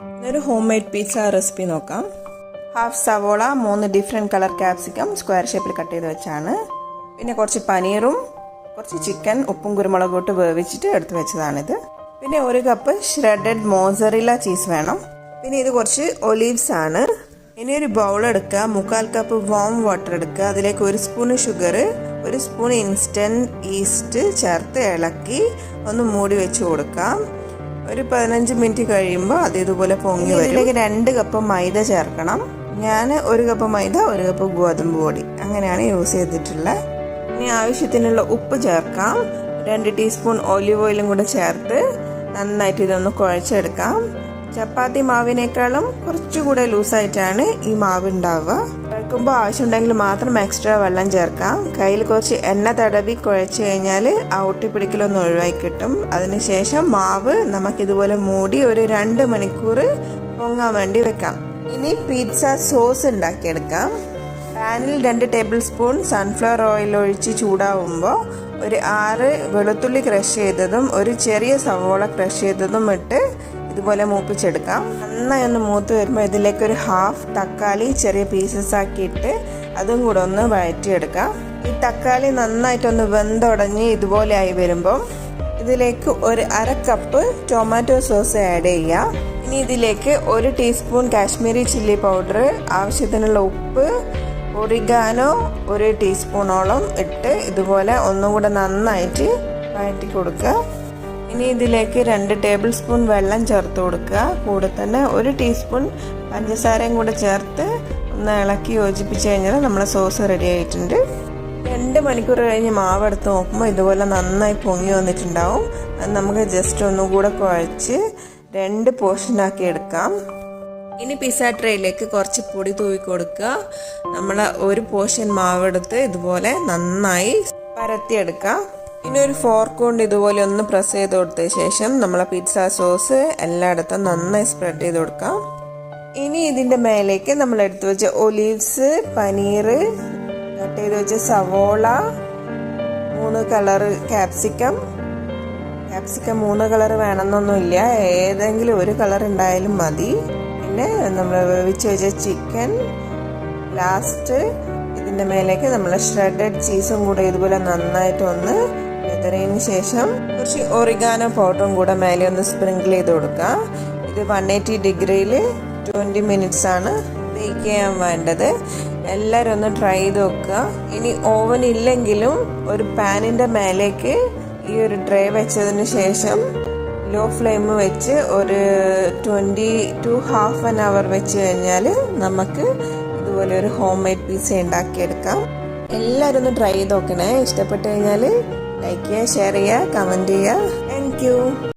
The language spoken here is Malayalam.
ഇതൊരു ഹോം മെയ്ഡ് പിസ്സ റെസിപ്പി നോക്കാം. ഹാഫ് സവോള, 3 ഡിഫറെൻറ്റ് കളർ ക്യാപ്സിക്കം സ്ക്വയർ ഷേപ്പിൽ കട്ട് ചെയ്ത് വെച്ചാണ്. പിന്നെ കുറച്ച് പനീറും കുറച്ച് ചിക്കൻ ഉപ്പും കുരുമുളകും ഇട്ട് വേവിച്ചിട്ട് എടുത്ത് വെച്ചതാണിത്. പിന്നെ 1 കപ്പ് ഷ്രെഡഡ് മോസറില്ല ചീസ് വേണം. പിന്നെ ഇത് കുറച്ച് ഒലീവ്സ് ആണ്. ഇനി ഒരു ബൗൾ എടുക്കുക, 1/4 കപ്പ് വാം വാട്ടർ എടുക്കുക, അതിലേക്ക് 1 spoon sugar, 1 spoon instant east ചേർത്ത് ഇളക്കി ഒന്ന് മൂടി വെച്ച് കൊടുക്കാം. ഒരു 15 മിനിറ്റ് കഴിയുമ്പോൾ അത് ഇതുപോലെ പൊങ്ങി വരും. ഇതിലേക്ക് 2 കപ്പ് മൈദ ചേർക്കണം. ഞാൻ 1 കപ്പ് മൈദ 1 കപ്പ് ഗോതമ്പ് പൊടി അങ്ങനെയാണ് യൂസ് ചെയ്തിട്ടുള്ളത്. ഇനി ആവശ്യത്തിനുള്ള ഉപ്പ് ചേർക്കാം. 2 ടീസ്പൂൺ ഒലിവ് ഓയിലും കൂടെ ചേർത്ത് നന്നായിട്ട് ഇതൊന്ന് കുഴച്ചെടുക്കാം. ചപ്പാത്തി മാവിനേക്കാളും കുറച്ചുകൂടെ ലൂസായിട്ടാണ് ഈ മാവ് ഉണ്ടാവുക. കുഴക്കുമ്പോൾ ആവശ്യമുണ്ടെങ്കിൽ മാത്രം എക്സ്ട്രാ വെള്ളം ചേർക്കാം. കയ്യിൽ കുറച്ച് എണ്ണ തടവി കുഴച്ച് കഴിഞ്ഞാൽ ആ ഒട്ടിപ്പിടിക്കലൊന്ന് ഒഴിവായി കിട്ടും. അതിനുശേഷം മാവ് നമുക്കിതുപോലെ മൂടി ഒരു 2 മണിക്കൂർ പൊങ്ങാൻ വേണ്ടി വെക്കാം. ഇനി പിസ്സ സോസ് ഉണ്ടാക്കിയെടുക്കാം. പാനിൽ 2 ടേബിൾ സ്പൂൺ സൺഫ്ലവർ ഓയിൽ ഒഴിച്ച് ചൂടാവുമ്പോൾ ഒരു 6 വെളുത്തുള്ളി ക്രഷ് ചെയ്തതും 1 ചെറിയ സവോള ക്രഷ് ചെയ്തതും ഇട്ട് ഇതുപോലെ മൂപ്പിച്ചെടുക്കാം. നന്നായി ഒന്ന് മൂത്ത് വരുമ്പോൾ ഇതിലേക്ക് ഒരു ഹാഫ് തക്കാളി ചെറിയ പീസസ് ആക്കിയിട്ട് അതും കൂടെ ഒന്ന് വഴറ്റിയെടുക്കാം. ഈ തക്കാളി നന്നായിട്ടൊന്ന് വെന്തുടഞ്ഞ് ഇതുപോലെ ആയി വരുമ്പം ഇതിലേക്ക് ഒരു 1/2 കപ്പ് ടൊമാറ്റോ സോസ് ആഡ് ചെയ്യാം. ഇനി ഇതിലേക്ക് 1 ടീസ്പൂൺ കാശ്മീരി ചില്ലി പൗഡർ, ആവശ്യത്തിനുള്ള ഉപ്പ്, ഒറിഗാനോ 1 ടീസ്പൂണോളം ഇട്ട് ഇതുപോലെ ഒന്നുകൂടെ നന്നായിട്ട് വഴറ്റി കൊടുക്കുക. ഇനി ഇതിലേക്ക് 2 ടേബിൾ സ്പൂൺ വെള്ളം ചേർത്ത് കൊടുക്കുക. കൂടെ തന്നെ 1 ടീസ്പൂൺ പഞ്ചസാരയും കൂടെ ചേർത്ത് ഒന്ന് ഇളക്കി യോജിപ്പിച്ച് കഴിഞ്ഞാൽ നമ്മുടെ സോസ് റെഡി ആയിട്ടുണ്ട്. 2 മണിക്കൂർ കഴിഞ്ഞ് മാവ് എടുത്ത് നോക്കുമ്പോൾ ഇതുപോലെ നന്നായി പൊങ്ങി വന്നിട്ടുണ്ടാവും. അത് നമുക്ക് ജസ്റ്റ് ഒന്നുകൂടെ കുഴച്ച് 2 പോർഷനാക്കി എടുക്കാം. ഇനി പിസ്സ ട്രേയിലേക്ക് കുറച്ച് പൊടി തൂവി കൊടുക്കുക. നമ്മൾ 1 പോർഷൻ മാവെടുത്ത് ഇതുപോലെ നന്നായി പരത്തിയെടുക്കാം. ഇനി ഒരു ഫോർക്ക് കൊണ്ട് ഇതുപോലെ ഒന്ന് പ്രസ് ചെയ്ത് കൊടുത്ത ശേഷം നമ്മളെ പിസ്സ സോസ് എല്ലായിടത്തും നന്നായി സ്പ്രെഡ് ചെയ്ത് കൊടുക്കാം. ഇനി ഇതിൻ്റെ മേലേക്ക് നമ്മൾ എടുത്തു വെച്ച ഒലീവ്സ്, പനീർ, കട്ട് ചെയ്ത് വെച്ച സവോള, 3 കളർ ക്യാപ്സിക്കം 3 കളർ വേണമെന്നൊന്നുമില്ല, ഏതെങ്കിലും ഒരു കളർ ഉണ്ടായാലും മതി. പിന്നെ നമ്മൾ വേവിച്ച് വെച്ച ചിക്കൻ, ലാസ്റ്റ് ഇതിൻ്റെ മേലേക്ക് നമ്മൾ ഷ്രെഡഡ് ചീസും കൂടെ ഇതുപോലെ നന്നായിട്ട് ഒന്ന് വെതറിയതിന് ശേഷം കുറച്ച് ഒറിഗാനോ പൗഡറും കൂടെ മേലെ ഒന്ന് സ്പ്രിങ്കിൾ ചെയ്ത് കൊടുക്കുക. ഇത് 180 ഡിഗ്രിയിൽ 20 മിനിറ്റ്സ് ആണ് ബേക്ക് ചെയ്യാൻ വേണ്ടത്. എല്ലാവരും ഒന്ന് ട്രൈ ചെയ്ത് നോക്കുക. ഇനി ഓവൻ ഇല്ലെങ്കിലും ഒരു പാനിൻ്റെ മേലേക്ക് ഈ ഒരു ട്രേ വെച്ചതിന് ശേഷം ലോ ഫ്ലെയിം വെച്ച് ഒരു 20 to half an hour വെച്ച് കഴിഞ്ഞാൽ നമുക്ക് ഇതുപോലെ ഒരു ഹോം മെയ്ഡ് പിസ്സ ഉണ്ടാക്കിയെടുക്കാം. എല്ലാവരും ഒന്ന് ട്രൈ ചെയ്ത് നോക്കണേ. ഇഷ്ടപ്പെട്ട് കഴിഞ്ഞാൽ ലൈക്ക് ചെയ്യുക, ഷെയർ ചെയ്യുക, കമൻറ്റ് ചെയ്യുക. Thank you.